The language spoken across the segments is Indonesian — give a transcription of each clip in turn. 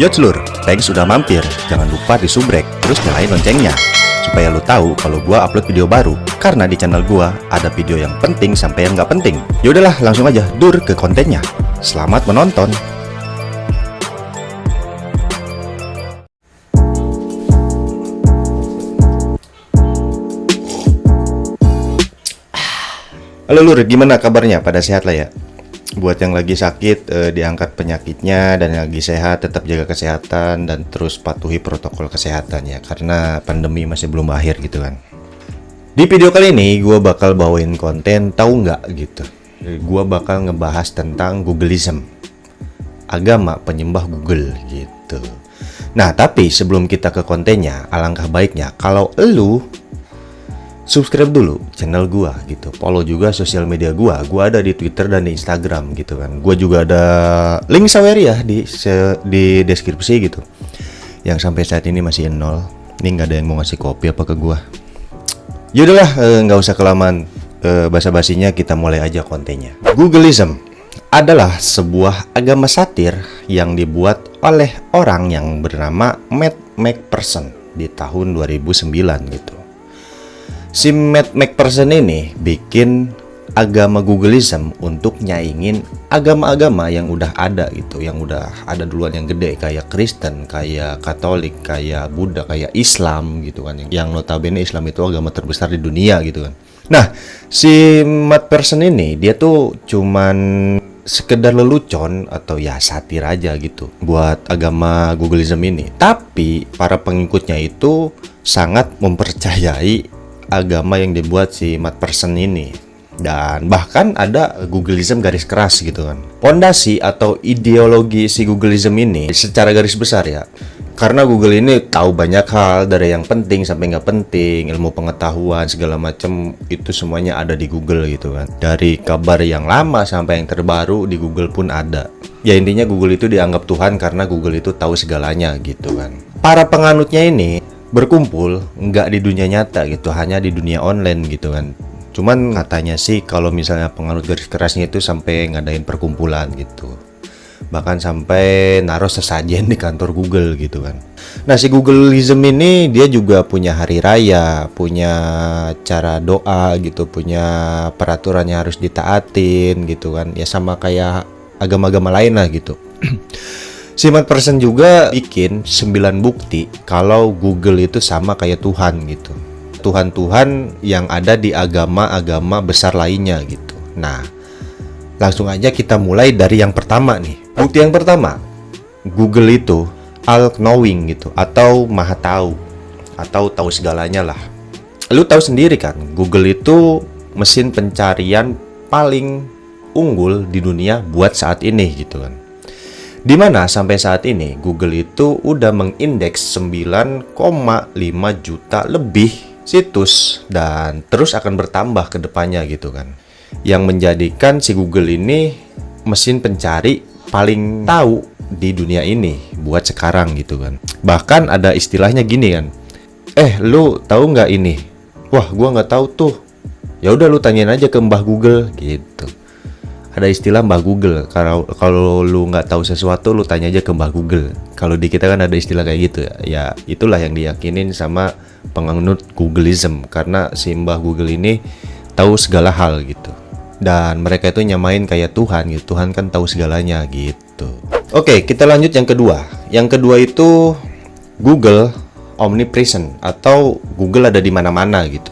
Yo celur, thanks sudah mampir. Jangan lupa disubrek, terus nyalain loncengnya supaya lu tahu kalau gua upload video baru. Karena di channel gua ada video yang penting sampai yang nggak penting. Yaudahlah, langsung aja dur ke kontennya. Selamat menonton. Halo lur, gimana kabarnya? Pada sehat lah ya? Buat yang lagi sakit, diangkat penyakitnya, dan yang lagi sehat tetap jaga kesehatan dan terus patuhi protokol kesehatan ya, karena pandemi masih belum berakhir gitu kan. Di video kali ini gue bakal bawain konten tahu nggak gitu. Gue bakal ngebahas tentang Googleism, agama penyembah Google gitu. Nah tapi sebelum kita ke kontennya, alangkah baiknya kalau lu subscribe dulu channel gua gitu, follow juga sosial media gua ada di Twitter dan di Instagram gitu kan. Gua juga ada link sawer ya di deskripsi gitu. Yang sampai saat ini masih 0. Ini nggak ada yang mau ngasih kopi apa ke gua. Yaudahlah, nggak usah kelamaan basa-basinya, kita mulai aja kontennya. Googleism adalah sebuah agama satir yang dibuat oleh orang yang bernama Matt McPherson di tahun 2009 gitu. Si Matt McPherson ini bikin agama Googleism untuk nyaingin agama-agama yang udah ada gitu, yang udah ada duluan yang gede, kayak Kristen, kayak Katolik, kayak Buddha, kayak Islam gitu kan. Yang notabene Islam itu agama terbesar di dunia gitu kan. Nah, si Matt McPherson ini dia tuh cuman sekedar lelucon atau ya satir aja gitu buat agama Googleism ini. Tapi para pengikutnya itu sangat mempercayai agama yang dibuat si Matt McPherson ini, dan bahkan ada Googleism garis keras gitu kan. Pondasi atau ideologi si Googleism ini secara garis besar ya, karena Google ini tahu banyak hal, dari yang penting sampai nggak penting, ilmu pengetahuan segala macam itu semuanya ada di Google gitu kan. Dari kabar yang lama sampai yang terbaru di Google pun ada. Ya intinya Google itu dianggap Tuhan karena Google itu tahu segalanya gitu kan. Para penganutnya ini berkumpul nggak di dunia nyata gitu, hanya di dunia online gitu kan. Cuman katanya sih kalau misalnya penganut garis kerasnya itu sampai ngadain perkumpulan gitu, bahkan sampai naruh sesajen di kantor Google gitu kan. Nah si Googleism ini dia juga punya hari raya, punya cara doa gitu, punya peraturan yang harus ditaatin gitu kan. Ya sama kayak agama-agama lain lah gitu. Si Matt McPherson juga bikin 9 bukti kalau Google itu sama kayak Tuhan gitu. Tuhan-Tuhan yang ada di agama-agama besar lainnya gitu. Nah, langsung aja kita mulai dari yang pertama nih. Bukti yang pertama, Google itu all-knowing gitu, atau maha tahu, atau tahu segalanya lah. Lu tahu sendiri kan, Google itu mesin pencarian paling unggul di dunia buat saat ini gitu kan. Dimana sampai saat ini Google itu udah mengindeks 9,5 juta lebih situs dan terus akan bertambah ke depannya gitu kan. Yang menjadikan si Google ini mesin pencari paling tahu di dunia ini buat sekarang gitu kan. Bahkan ada istilahnya gini kan. Lu tahu nggak ini? Wah, gua nggak tahu tuh. Ya udah lu tanyain aja ke Mbah Google gitu. Ada istilah Mbah Google. Kalau lu nggak tahu sesuatu, lu tanya aja ke Mbah Google. Kalau di kita kan ada istilah kayak gitu ya. Ya itulah yang diyakinin sama penganut Googleism, karena si Mbah Google ini tahu segala hal gitu. Dan mereka itu nyamain kayak Tuhan gitu. Tuhan kan tahu segalanya gitu. Oke, kita lanjut yang kedua. Yang kedua itu Google omnipresent, atau Google ada di mana-mana gitu.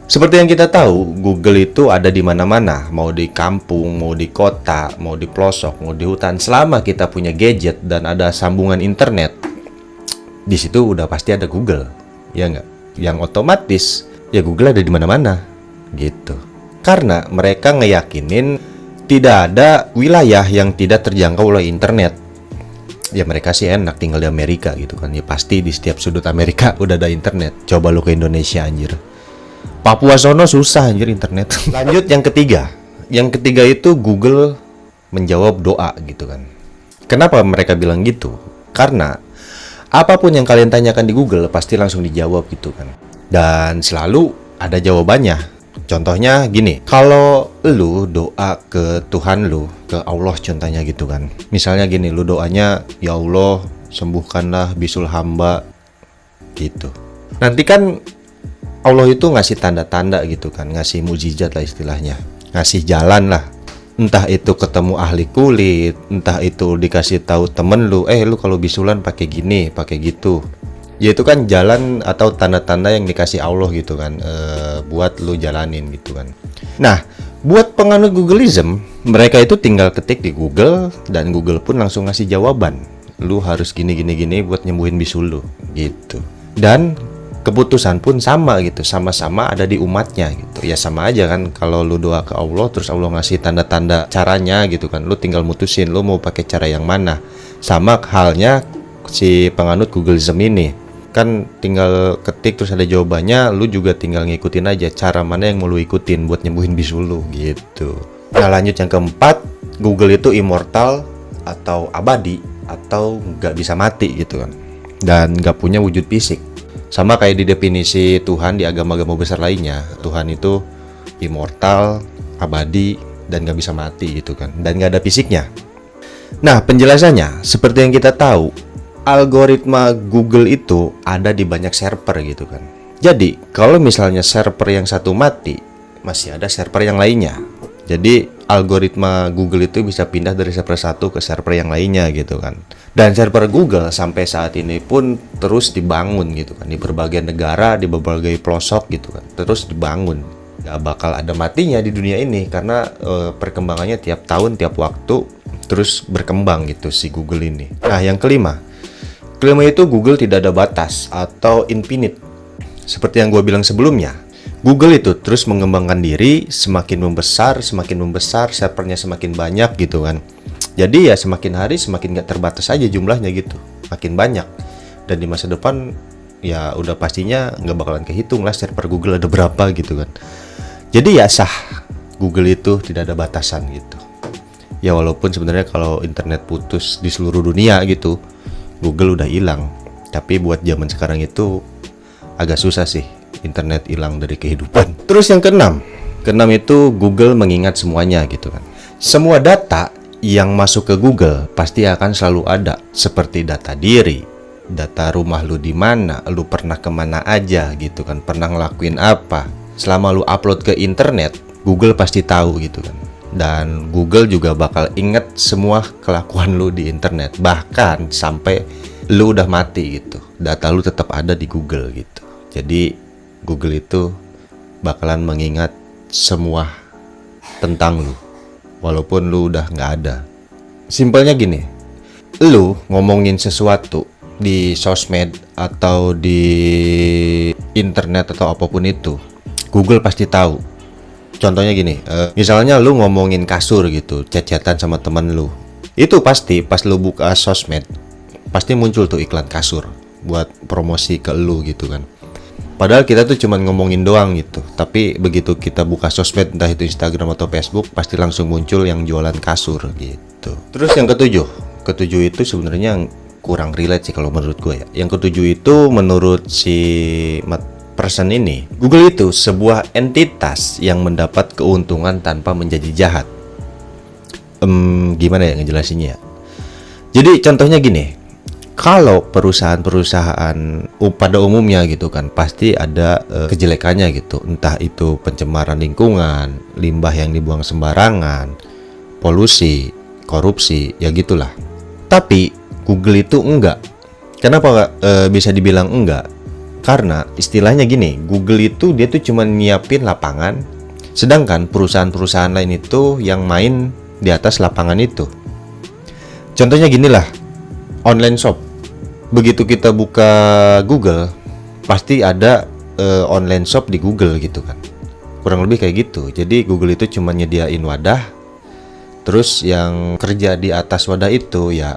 Seperti yang kita tahu, Google itu ada di mana-mana, mau di kampung, mau di kota, mau di pelosok, mau di hutan. Selama kita punya gadget dan ada sambungan internet, di situ udah pasti ada Google, ya nggak? Yang otomatis ya Google ada di mana-mana, gitu. Karena mereka ngeyakinin tidak ada wilayah yang tidak terjangkau oleh internet. Ya mereka sih enak tinggal di Amerika gitu kan. Ya pasti di setiap sudut Amerika udah ada internet. Coba lu ke Indonesia anjir. Papua sono susah anjir internet. Lanjut yang ketiga. Yang ketiga itu Google menjawab doa gitu kan. Kenapa mereka bilang gitu? Karena apapun yang kalian tanyakan di Google pasti langsung dijawab gitu kan. Dan selalu ada jawabannya. Contohnya gini, kalau lu doa ke Tuhan lu, ke Allah contohnya gitu kan. Misalnya gini, lu doanya, ya Allah sembuhkanlah bisul hamba gitu. Nanti kan Allah itu ngasih tanda-tanda gitu kan, ngasih mukjizat lah istilahnya, ngasih jalan lah. Entah itu ketemu ahli kulit, entah itu dikasih tahu temen lu, lu kalau bisulan pakai gini, pakai gitu. Ya itu kan jalan atau tanda-tanda yang dikasih Allah gitu kan, buat lu jalanin gitu kan. Nah, buat penganut Googleism, mereka itu tinggal ketik di Google dan Google pun langsung ngasih jawaban. Lu harus gini buat nyembuhin bisul lu gitu. Dan keputusan pun sama gitu, sama-sama ada di umatnya gitu. Ya sama aja kan kalau lu doa ke Allah terus Allah ngasih tanda-tanda caranya gitu kan. Lu tinggal mutusin lu mau pakai cara yang mana. Sama halnya si penganut Googleism ini. Kan tinggal ketik terus ada jawabannya, lu juga tinggal ngikutin aja cara mana yang mau lu ikutin buat nyembuhin bisul lu gitu. Nah, lanjut yang keempat, Google itu immortal atau abadi atau nggak bisa mati gitu kan. Dan nggak punya wujud fisik. Sama kayak di definisi Tuhan di agama-agama besar lainnya, Tuhan itu immortal, abadi, dan gak bisa mati gitu kan, dan gak ada fisiknya. Nah, penjelasannya, seperti yang kita tahu, algoritma Google itu ada di banyak server gitu kan. Jadi, kalau misalnya server yang satu mati, masih ada server yang lainnya. Jadi, algoritma Google itu bisa pindah dari server satu ke server yang lainnya gitu kan. Dan server Google sampai saat ini pun terus dibangun gitu kan, di berbagai negara, di berbagai pelosok gitu kan, terus dibangun. Gak bakal ada matinya di dunia ini karena perkembangannya tiap tahun, tiap waktu terus berkembang gitu si Google ini. Nah, yang kelima itu Google tidak ada batas atau infinite. Seperti yang gue bilang sebelumnya, Google itu terus mengembangkan diri, semakin membesar, servernya semakin banyak gitu kan. Jadi ya semakin hari semakin gak terbatas aja jumlahnya gitu, makin banyak. Dan di masa depan ya udah pastinya nggak bakalan kehitung lah server Google ada berapa gitu kan. Jadi ya sah, Google itu tidak ada batasan gitu. Ya walaupun sebenarnya kalau internet putus di seluruh dunia gitu, Google udah hilang. Tapi buat zaman sekarang itu agak susah sih internet hilang dari kehidupan. Terus yang keenam itu Google mengingat semuanya gitu kan. Semua data yang masuk ke Google pasti akan selalu ada, seperti data diri, data rumah lu di mana, lu pernah kemana aja gitu kan, pernah ngelakuin apa. Selama lu upload ke internet, Google pasti tahu gitu kan. Dan Google juga bakal inget semua kelakuan lu di internet, bahkan sampai lu udah mati gitu, data lu tetap ada di Google gitu. Jadi Google itu bakalan mengingat semua tentang lu walaupun lu udah nggak ada. Simpelnya gini, lu ngomongin sesuatu di sosmed atau di internet atau apapun itu, Google pasti tahu. Contohnya gini, misalnya lu ngomongin kasur gitu, chat-chatan sama temen lu, itu pasti pas lu buka sosmed pasti muncul tuh iklan kasur buat promosi ke lu gitu kan. Padahal kita tuh cuman ngomongin doang gitu, tapi begitu kita buka sosmed, entah itu Instagram atau Facebook, pasti langsung muncul yang jualan kasur gitu. Terus yang ketujuh itu sebenarnya kurang relate sih kalau menurut gue ya. Yang ketujuh itu menurut si person ini, Google itu sebuah entitas yang mendapat keuntungan tanpa menjadi jahat. Gimana ya ngejelasinnya ya? Jadi contohnya gini, kalau perusahaan-perusahaan pada umumnya gitu kan pasti ada kejelekannya gitu, entah itu pencemaran lingkungan, limbah yang dibuang sembarangan, polusi, korupsi, ya gitulah. Tapi Google itu enggak. Kenapa bisa dibilang enggak? Karena istilahnya gini, Google itu dia tuh cuma nyiapin lapangan, sedangkan perusahaan-perusahaan lain itu yang main di atas lapangan itu. Contohnya ginilah, online shop. Begitu kita buka Google, pasti ada online shop di Google gitu kan. Kurang lebih kayak gitu. Jadi Google itu cuma nyediain wadah, terus yang kerja di atas wadah itu ya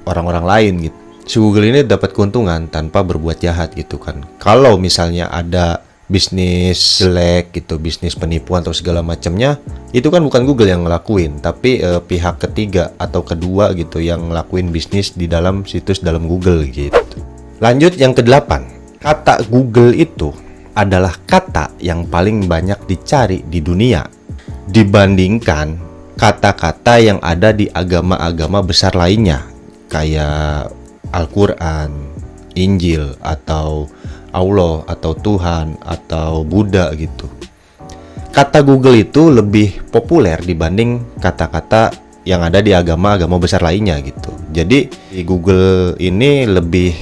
orang-orang lain gitu. Si Google ini dapat keuntungan tanpa berbuat jahat gitu kan. Kalau misalnya ada bisnis jelek gitu, bisnis penipuan atau segala macamnya, itu kan bukan Google yang ngelakuin, tapi pihak ketiga atau kedua gitu yang ngelakuin bisnis di dalam situs dalam Google gitu. Lanjut yang ke-8, kata Google itu adalah kata yang paling banyak dicari di dunia dibandingkan kata-kata yang ada di agama-agama besar lainnya kayak Al-Quran, Injil, atau Allah, atau Tuhan, atau Buddha gitu. Kata Google itu lebih populer dibanding kata-kata yang ada di agama-agama besar lainnya gitu. Jadi Google ini lebih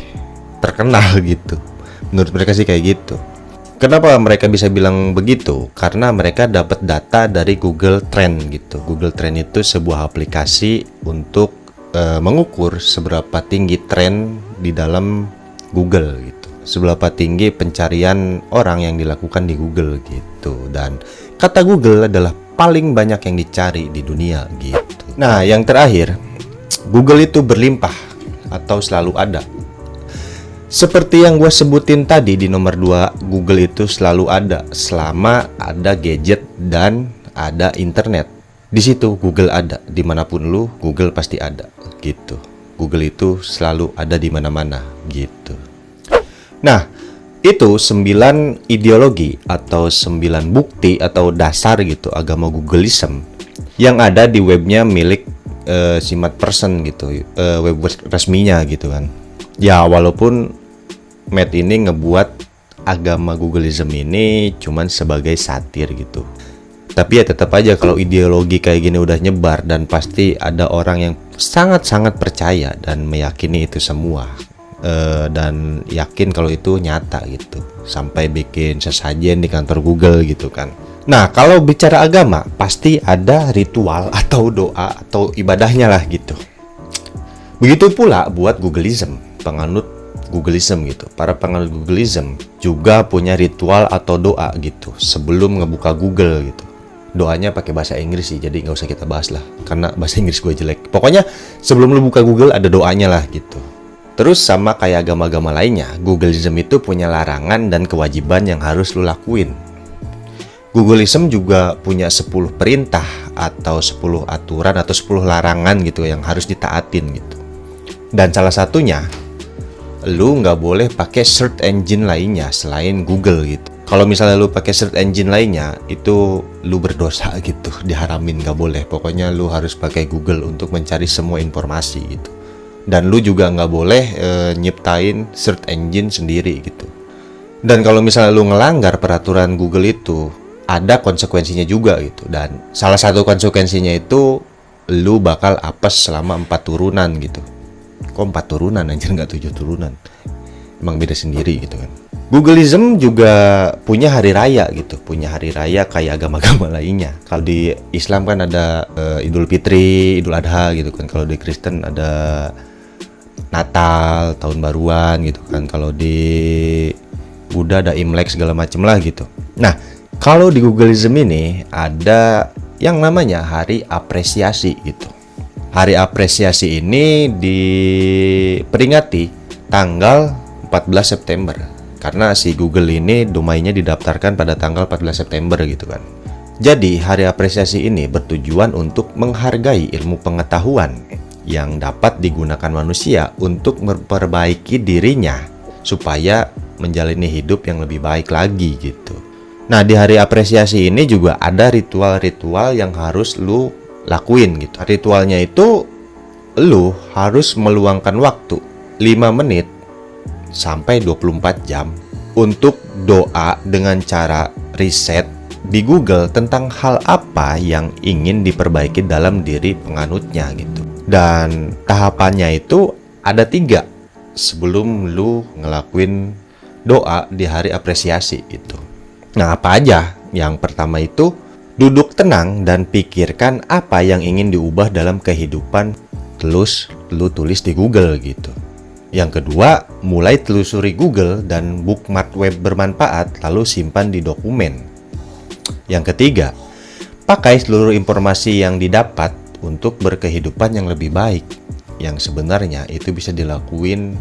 terkenal gitu. Menurut mereka sih kayak gitu. Kenapa mereka bisa bilang begitu? Karena mereka dapat data dari Google Trend gitu. Google Trend itu sebuah aplikasi untuk mengukur seberapa tinggi tren di dalam Google gitu. Seberapa tinggi pencarian orang yang dilakukan di Google gitu. Dan kata Google adalah paling banyak yang dicari di dunia gitu. Nah, yang terakhir, Google itu berlimpah atau selalu ada. Seperti yang gue sebutin tadi di nomor 2, Google itu selalu ada selama ada gadget dan ada internet. Di situ Google ada, dimanapun lu, Google pasti ada gitu. Google itu selalu ada di mana-mana gitu. Nah, itu 9 ideologi atau 9 bukti atau dasar gitu agama Googleism yang ada di webnya milik Simat Person gitu, web resminya gitu kan. Ya, walaupun Matt ini ngebuat agama Googleism ini cuman sebagai satir gitu. Tapi ya tetap aja kalau ideologi kayak gini udah nyebar dan pasti ada orang yang sangat-sangat percaya dan meyakini itu semua. Dan yakin kalau itu nyata gitu, sampai bikin sesajen di kantor Google gitu kan. Nah, kalau bicara agama pasti ada ritual atau doa atau ibadahnya lah gitu. Begitu pula buat Googleism, penganut Googleism gitu. Para penganut Googleism juga punya ritual atau doa gitu sebelum ngebuka Google gitu. Doanya pakai bahasa Inggris sih, jadi nggak usah kita bahas lah karena bahasa Inggris gue jelek. Pokoknya sebelum lu buka Google ada doanya lah gitu. Terus sama kayak agama-agama lainnya, Googleism itu punya larangan dan kewajiban yang harus lu lakuin. Googleism juga punya 10 perintah atau 10 aturan atau 10 larangan gitu yang harus ditaatin gitu. Dan salah satunya, lu nggak boleh pakai search engine lainnya selain Google gitu. Kalau misalnya lu pakai search engine lainnya, itu lu berdosa gitu, diharamin, nggak boleh. Pokoknya lu harus pakai Google untuk mencari semua informasi gitu. Dan lu juga nggak boleh nyiptain search engine sendiri gitu. Dan kalau misalnya lu ngelanggar peraturan Google itu, ada konsekuensinya juga gitu. Dan salah satu konsekuensinya itu lu bakal apes selama 4 turunan gitu. Kok 4 turunan anjir, nggak 7 turunan. Emang beda sendiri gitu kan. Googleism juga punya hari raya gitu, punya hari raya kayak agama-agama lainnya. Kalau di Islam kan ada Idul Fitri, Idul Adha gitu kan. Kalau di Kristen ada Natal, tahun baruan gitu kan. Kalau di Buddha ada Imlek segala macem lah gitu. Nah, kalau di Googleism ini ada yang namanya hari apresiasi gitu. Hari apresiasi ini diperingati tanggal 14 September. Karena si Google ini domainnya didaftarkan pada tanggal 14 September gitu kan. Jadi hari apresiasi ini bertujuan untuk menghargai ilmu pengetahuan yang dapat digunakan manusia untuk memperbaiki dirinya supaya menjalani hidup yang lebih baik lagi gitu. Nah, di hari apresiasi ini juga ada ritual-ritual yang harus lu lakuin gitu. Ritualnya itu lu harus meluangkan waktu 5 menit sampai 24 jam untuk doa dengan cara riset di Google tentang hal apa yang ingin diperbaiki dalam diri penganutnya gitu. Dan tahapannya itu ada 3 sebelum lu ngelakuin doa di hari apresiasi itu. Nah, apa aja? Yang pertama itu duduk tenang dan pikirkan apa yang ingin diubah dalam kehidupan, terus lu tulis di Google gitu. Yang kedua, mulai telusuri Google dan bookmark web bermanfaat lalu simpan di dokumen. Yang ketiga, pakai seluruh informasi yang didapat untuk berkehidupan yang lebih baik. Yang sebenarnya itu bisa dilakuin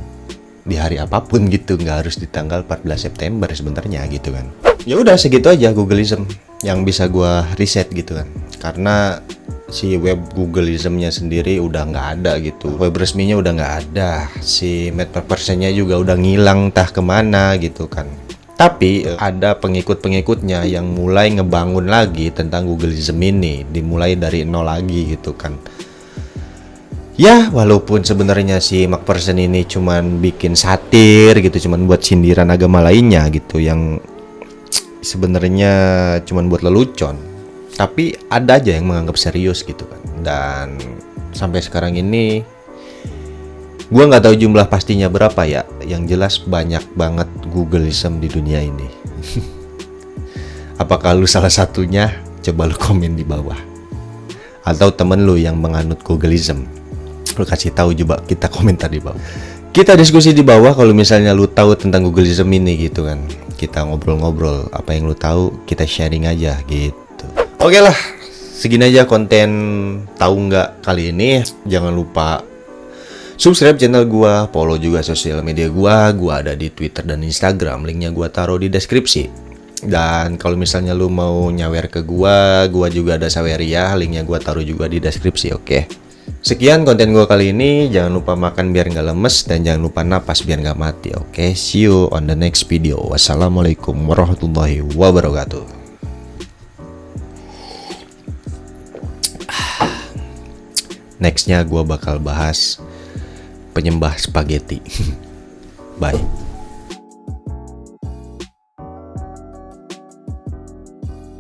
di hari apapun gitu, nggak harus di tanggal 14 September sebenarnya gitu kan. Ya udah segitu aja Googleism yang bisa gua riset gitu kan. Karena si web Googleismnya sendiri udah nggak ada gitu, web resminya udah nggak ada, si Matt Personnya juga udah ngilang entah kemana gitu kan. Tapi ada pengikut-pengikutnya yang mulai ngebangun lagi tentang Googleism ini, dimulai dari nol lagi gitu kan. Ya, walaupun sebenarnya si McPherson ini cuman bikin satir gitu, cuman buat sindiran agama lainnya gitu yang sebenarnya cuman buat lelucon. Tapi ada aja yang menganggap serius gitu kan. Dan sampai sekarang ini gua nggak tahu jumlah pastinya berapa ya. Yang jelas banyak banget Googleism di dunia ini. Apakah lu salah satunya? Coba lu komen di bawah. Atau temen lu yang menganut Googleism, lu kasih tahu coba, kita komentar di bawah. Kita diskusi di bawah kalau misalnya lu tahu tentang Googleism ini gitu kan. Kita ngobrol-ngobrol, apa yang lu tahu kita sharing aja gitu. Oke lah, segini aja konten tahu nggak kali ini. Jangan lupa subscribe channel gua, follow juga sosial media gua ada di Twitter dan Instagram, linknya gua taruh di deskripsi. Dan kalau misalnya lu mau nyawer ke gua juga ada Saweria, linknya gua taruh juga di deskripsi, oke? Sekian konten gua kali ini, jangan lupa makan biar nggak lemes dan jangan lupa napas biar nggak mati, oke? See you on the next video. Wassalamualaikum warahmatullahi wabarakatuh. Nextnya gua bakal bahas penyembah spaghetti. Bye.